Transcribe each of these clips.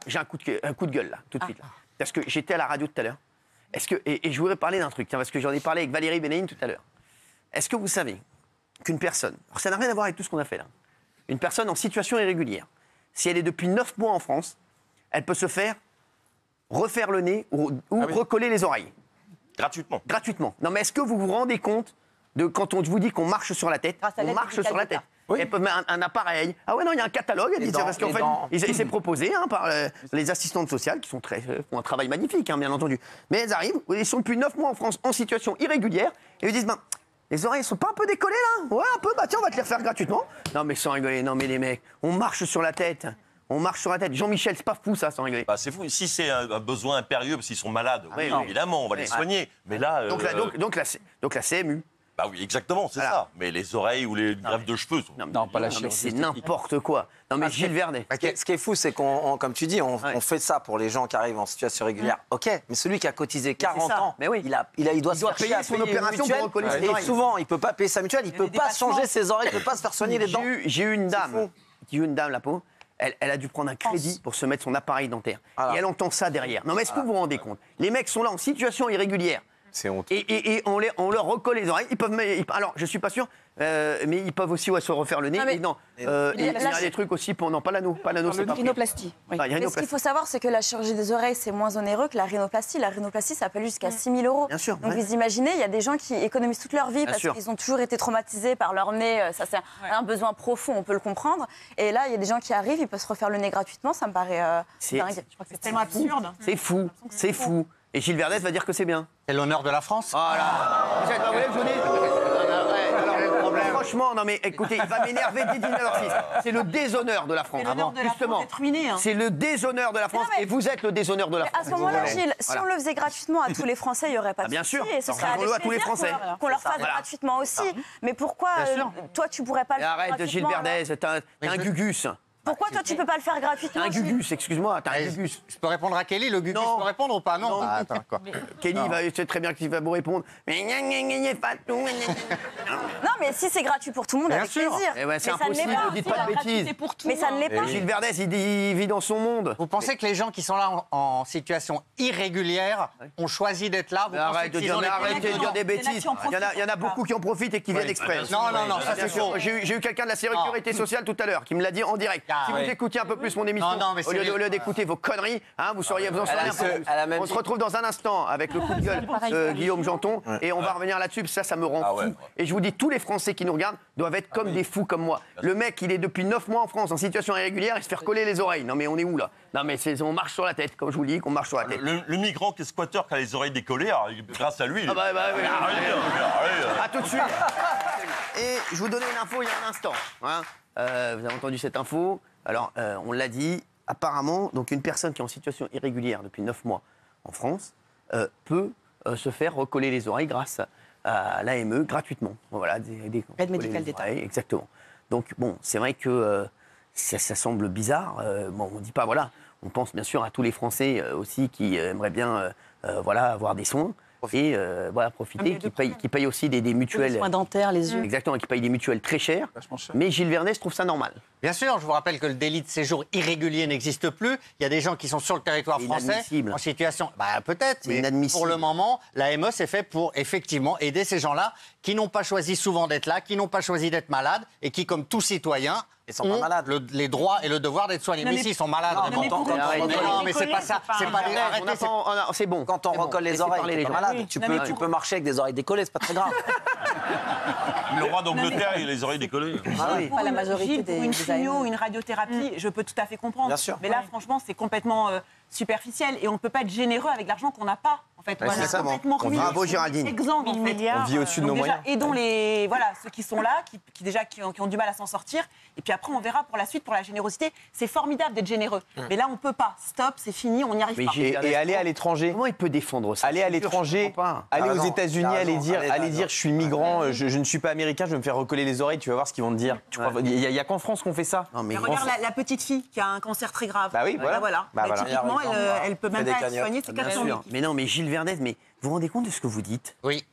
j'ai un coup de gueule là, tout de suite. Là. Parce que j'étais à la radio tout à l'heure. Et je voudrais parler d'un truc, tiens, parce que j'en ai parlé avec Valérie Benaïm tout à l'heure. Est-ce que vous savez qu'une personne, alors ça n'a rien à voir avec tout ce qu'on a fait là, une personne en situation irrégulière, si elle est depuis 9 mois en France, elle peut se faire refaire le nez ou recoller les oreilles. Gratuitement. Gratuitement. Non, mais est-ce que vous vous rendez compte de quand on vous dit qu'on marche sur la tête, on marche sur la tête. Oui. Elle peut mettre un appareil. Ah ouais, non, il y a un catalogue. Parce qu'en fait, il s'est proposé par les assistantes sociales qui font un travail magnifique, hein, bien entendu. Mais elles arrivent, ils sont depuis 9 mois en France en situation irrégulière et ils disent les oreilles sont pas un peu décollées là? Ouais, un peu, tiens, on va te les refaire gratuitement. Non, mais sans rigoler, non, mais les mecs, on marche sur la tête. On marche sur la tête. Jean-Michel, c'est pas fou ça, sans rigoler. Bah, c'est fou. Si c'est un besoin impérieux parce qu'ils sont malades, oui, évidemment, on va les soigner. Mais là. Donc la CMU. Bah oui, exactement, c'est ça. Mais les oreilles ou les greffes de cheveux sont... Non, pas la chirurgie. C'est n'importe quoi. Non, mais Gilles Vernet. Ce qui est fou, c'est qu'on, comme tu dis, on fait ça pour les gens qui arrivent en situation régulière. OK, mais celui qui a cotisé 40 ans, il doit payer son opération pour recoller ses oreilles. Et souvent, il ne peut pas payer sa mutuelle, il ne peut pas changer ses oreilles, il ne peut pas se faire soigner les dents. J'ai eu une dame, la pauvre. Elle a dû prendre un crédit pour se mettre son appareil dentaire. Et elle entend ça derrière. Non, mais est-ce que vous vous rendez compte? Les mecs sont là en situation irrégulière. C'est honteux. Et on leur recolle les oreilles. Alors, je suis pas sûr, mais ils peuvent aussi se refaire le nez. Il y a des trucs aussi pour... Non, pas l'anneau, c'est pas... Rhinoplastie. Oui. Mais ce qu'il faut savoir, c'est que la chirurgie des oreilles, c'est moins onéreux que la rhinoplastie. La rhinoplastie, ça peut jusqu'à 6 000 €. Bien sûr. Donc, vous imaginez, il y a des gens qui économisent toute leur vie parce qu'ils ont toujours été traumatisés par leur nez. Ça, c'est un besoin profond, on peut le comprendre. Et là, il y a des gens qui arrivent, ils peuvent se refaire le nez gratuitement. Ça me paraît dingue. Je crois que c'est tellement absurde. C'est fou. Et Gilles Vernet va dire que c'est bien. C'est l'honneur de la France. Voilà. Vous voulez que je vous dise franchement, non mais écoutez, il va m'énerver dès 19h06. C'est le déshonneur de la France. Justement. C'est le déshonneur de la France et vous êtes le déshonneur de la France. À ce moment-là, Gilles, si on le faisait gratuitement à tous les Français, il n'y aurait pas de bien sûr. Et ce serait à tous les Français qu'on leur fasse gratuitement aussi. Mais pourquoi toi, tu pourrais pas le faire gratuitement? Arrête, Gilles Vernet, t'as un gugus. Pourquoi toi, tu peux pas le faire gratuitement? T'as un gugus, excuse-moi, t'as un gugus. Je peux répondre à Kelly, le gugus peut répondre ou pas? Non. Attends, quoi. Kelly, c'est très bien qu'il va vous répondre. Mais pas tout. Non, mais si c'est gratuit pour tout le monde, avec plaisir. C'est impossible, ne dites pas de bêtises. Mais ça ne l'est pas. Gilles Vernet, il vit dans son monde. Vous pensez que les gens qui sont là en situation irrégulière ont choisi d'être là? Arrêtez de dire des bêtises. Il y en a beaucoup qui en profitent et qui viennent exprès. Non, ça c'est faux. J'ai eu quelqu'un de la sécurité sociale tout à l'heure qui me l'a dit en direct. Si vous écoutiez un peu plus mon émission, au lieu d'écouter vos conneries, vous en seriez un peu plus. On se retrouve dans un instant avec le coup de gueule de Guillaume Janton et on va revenir là-dessus, ça me rend fou. Et je vous dis, tous les Français qui nous regardent doivent être comme des fous comme moi. Le mec, il est depuis 9 mois en France en situation irrégulière, il se fait recoller les oreilles. Non mais on est où là? Non mais on marche sur la tête, comme je vous dis, qu'on marche sur la tête. Le migrant qui est squatteur qui a les oreilles décollées, grâce à lui... oui. À tout de suite. Et je vous donnais une info il y a un instant. Vous avez entendu cette info? Alors, on l'a dit, apparemment, donc une personne qui est en situation irrégulière depuis 9 mois en France peut se faire recoller les oreilles grâce à l'AME gratuitement. Voilà, aide médicale d'État. Exactement. Donc, bon, c'est vrai que ça semble bizarre. On ne dit pas, voilà, on pense bien sûr à tous les Français aussi qui aimeraient bien avoir des soins. Et profiter, qui payent aussi des mutuelles. Les soins dentaires, les yeux. Exactement, qui payent des mutuelles très chères. Mais Gilles Vernet, je trouve ça normal. Bien sûr, je vous rappelle que le délit de séjour irrégulier n'existe plus. Il y a des gens qui sont sur le territoire français en situation... peut-être, mais pour le moment, l'AME s'est fait pour effectivement aider ces gens-là qui n'ont pas choisi souvent d'être là, qui n'ont pas choisi d'être malades et qui, comme tout citoyen, ont les droits et le devoir d'être soignés. Mais s'ils sont malades... Non, mais c'est pas ça. C'est bon. Quand on recolle les oreilles, t'es pas malade. Tu peux marcher avec des oreilles décollées, c'est pas très grave. Le roi d'Angleterre, il a les oreilles décollées. Pas la majorité des... Une chimio, une radiothérapie, je peux tout à fait comprendre. Bien sûr. Mais là, franchement, c'est complètement superficiel et on ne peut pas être généreux avec l'argent qu'on n'a pas. En fait, complètement ruiné. Bravo Géraldine. Exemple, en fait. On vit au-dessus de nos moyens. Aidons ceux qui sont là, qui ont du mal à s'en sortir. Et puis après, on verra pour la suite, pour la générosité. C'est formidable d'être généreux. Mais là, on ne peut pas. Stop, c'est fini, on n'y arrive pas. Et aller à l'étranger. Comment il peut défendre ça? Aller à l'étranger, aller aux États-Unis, aller dire je suis migrant, je ne suis pas américain, je vais me faire recoller les oreilles, tu vas voir ce qu'ils vont te dire. Il n'y a qu'en France qu'on fait ça. Mais regarde la petite fille qui a un cancer très grave. Bah oui, voilà. Typiquement, elle peut même pas être soignée, c'est 400 000. Mais non, mais Gilles Vernet, mais vous vous rendez compte de ce que vous dites? Oui.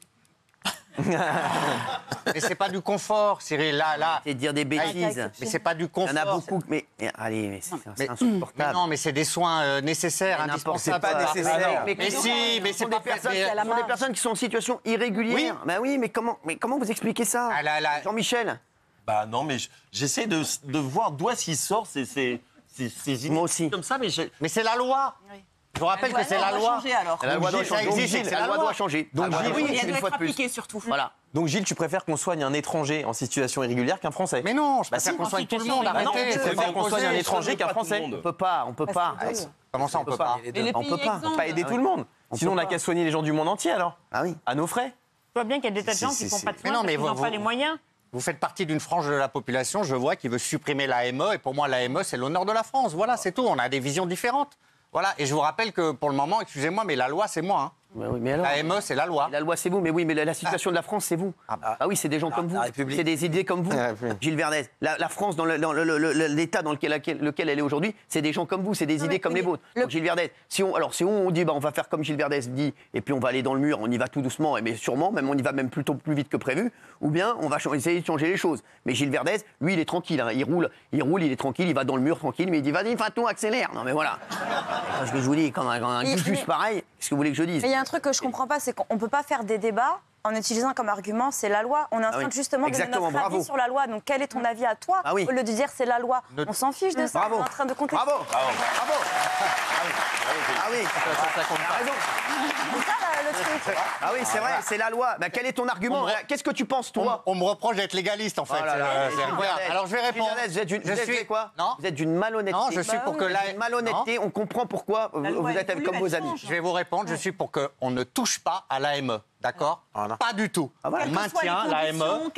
Mais c'est pas du confort, Cyril. Là. C'est de dire des bêtises. Mais c'est pas du confort. Il y en a beaucoup. Mais allez, mais c'est insupportable. Mais non, mais c'est des soins nécessaires, indispensables. C'est pas nécessaire. Mais si, mais c'est pas ce sont des personnes qui sont en situation irrégulière. Oui. Ben oui, mais comment vous expliquez ça, Jean-Michel? Bah non, mais j'essaie de voir d'où est-ce qu'il sort ces idées Moi aussi. comme ça, mais Mais c'est la loi. Je vous rappelle que c'est la loi. La loi doit changer. La loi doit changer. Donc, Oui, Gilles, elle doit être appliquée surtout. Voilà. donc Gilles, tu préfères qu'on soigne un étranger en situation irrégulière qu'un Français? Mais non, je préfère qu'on soigne tout le monde. Arrêtez. Tu préfères qu'on soigne un étranger qu'un Français? On peut pas. Comment ça, on peut pas? On peut pas. Pas aider tout le monde. Sinon, on n'a qu'à soigner les gens du monde entier alors. Ah oui. À nos frais. Je vois bien qu'il y a des tas de gens qui ne font pas de soins Mais non, parce mais qu'ils n'ont vous- pas les moyens. Vous faites partie d'une frange de la population, je vois, qui veut supprimer l'AME. Et pour moi, l'AME, c'est l'honneur de la France. Voilà, c'est tout. On a des visions différentes. Voilà. Et je vous rappelle que pour le moment, excusez-moi, mais la loi, c'est moi. Hein. Mais alors, L'AME, c'est la loi. la loi, c'est vous. Mais oui, mais la situation de la France, c'est vous. Ah oui, c'est des gens comme vous. C'est des idées comme vous. Gilles Verdez. La France, dans l'état dans lequel elle est aujourd'hui, c'est des gens comme vous. C'est des idées comme les vôtres. Donc, Gilles Verdez, si on dit, on va faire comme Gilles Verdez dit, et puis on va aller dans le mur, on y va tout doucement, mais sûrement, même on y va même plutôt plus vite que prévu, ou bien on va essayer de changer les choses. Mais Gilles Verdez, lui, il est tranquille. Hein. Il roule, il est tranquille, il va dans le mur tranquille, mais il dit, vas-y, Fatou, accélère. Non, mais voilà. Parce que je vous dis, quand un gugus pareil, qu'est-ce que vous voulez que je dise? Mais il y a un truc que je comprends pas, c'est qu'on ne peut pas faire des débats en utilisant comme argument c'est la loi. On est en train justement de donner notre avis sur la loi. Donc quel est ton avis à toi? Au lieu de dire c'est la loi, on s'en fiche de ça. On est en train de contester. Bravo. Ah oui, t'as raison. C'est ça le truc. Ah oui, c'est vrai, c'est la loi. Bah, quel est ton argument? Qu'est-ce que tu penses, toi? On me reproche d'être légaliste, en fait. C'est incroyable. Alors, je vais répondre. Vous êtes quoi? Non. Vous êtes d'une malhonnêteté. Non, je suis pour que la malhonnêteté, on comprend pourquoi vous êtes comme vos amis. Je vais vous répondre. Je suis pour qu'on ne touche pas à l'AME. D'accord? Pas du tout. On maintient l'AME.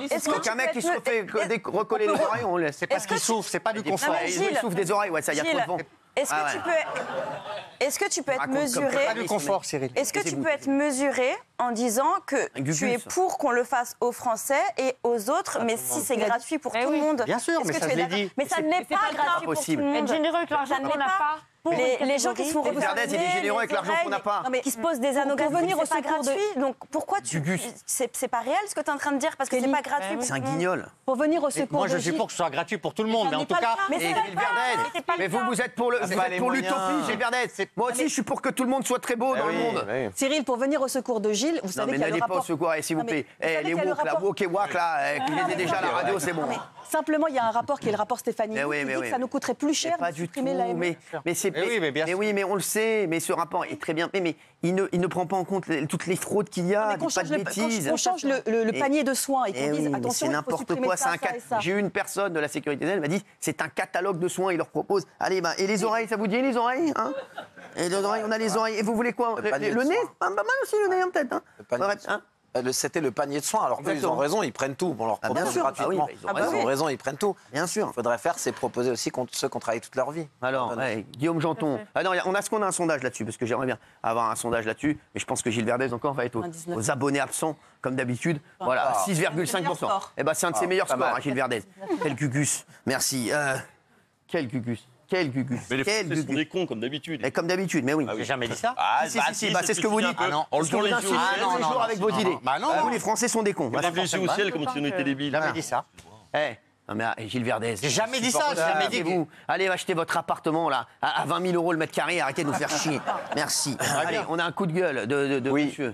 Est-ce qu'un mec qui se fait recoller les oreilles, on laisse? C'est pas ce qu'il souffre, c'est pas du confort. Il souffle des oreilles, ouais, ça, il y a trop de vent. Est-ce que tu peux être mesuré? Pas du confort, Cyril. Est-ce que tu peux être mesuré en disant que tu es pour qu'on le fasse aux Français et aux autres, mais si c'est gratuit pour tout le monde? Bien sûr, mais ça je l'ai dit. Mais ça ne l'est pas gratuit pour tout le monde. Être généreux avec l'argent qu'on n'a pas. Les gens qui se font Verdez, il est généreux avec l'argent qu'on n'a pas. qui se posent des anneaux venir au secours gratuit. Donc pourquoi c'est pas réel ce que tu es en train de dire parce que c'est pas gratuit. C'est un guignol. Pour venir au secours. Moi, je suis pour que ce soit gratuit pour tout le monde, mais en tout cas. Mais vous êtes pour l'utopie, Gilles Verdez. Moi aussi, je suis pour que tout le monde soit très beau dans le monde. Cyril, pour venir au secours de Gilles, vous Non, savez mais qu'il y a le n'allez pas au rapport... secours, s'il vous plaît. Les woke, la woke et wak, là, qui étaient déjà à la radio, c'est bon. Simplement, il y a un rapport qui est le rapport Stéphanie. Mais oui, qui mais dit oui. que ça nous coûterait plus cher Pas de du tout, supprimer l'AME. mais on le sait, mais ce rapport est très bien fait, mais il ne prend pas en compte toutes les fraudes qu'il y a, Mais qu'on pas change de le, bêtises. qu'on change le panier de soins et qu'on dise mais attention, c'est il faut n'importe supprimer quoi. ça, ça et ça. J'ai eu une personne de la sécurité sociale, elle m'a dit c'est un catalogue de soins, il leur propose. Allez, et les oreilles, ça vous dit les oreilles, hein? Et les oreilles, on a les oreilles. Et vous voulez quoi? Le nez? Pas mal aussi le nez en tête, hein? C'était le panier de soins. Alors qu'eux, ils ont raison, ils prennent tout. On leur propose gratuitement. Ils ont raison, ils prennent tout. Bien sûr. Il faudrait faire, c'est proposer aussi ceux qui ont travaillé toute leur vie. Alors, Guillaume Janton. Ah non, est-ce qu'on a un sondage là-dessus? Parce que j'aimerais bien avoir un sondage là-dessus. Mais je pense que Gilles Verdez encore va être aux abonnés absents, comme d'habitude. Voilà, 6,5%. Eh ben, c'est un de ses meilleurs scores, Gilles Verdez. Quel gugus. Merci. Quel gugus. Quel gugus. Mais les Français sont des cons, comme d'habitude. Comme d'habitude, mais oui. J'ai jamais dit ça. Si, c'est ce que vous dites. On le tourne les yeux au ciel. Tous les jours avec vos idées. Non. Les Français sont des cons. On lève les yeux au ciel comme si on était débiles. J'ai jamais dit ça. Non mais Gilles Verdez. J'ai jamais dit ça, j'ai jamais dit. Vous. Allez acheter votre appartement là à 20 000 € le mètre carré. Arrêtez de nous faire chier. Merci. Allez, on a un coup de gueule de monsieur.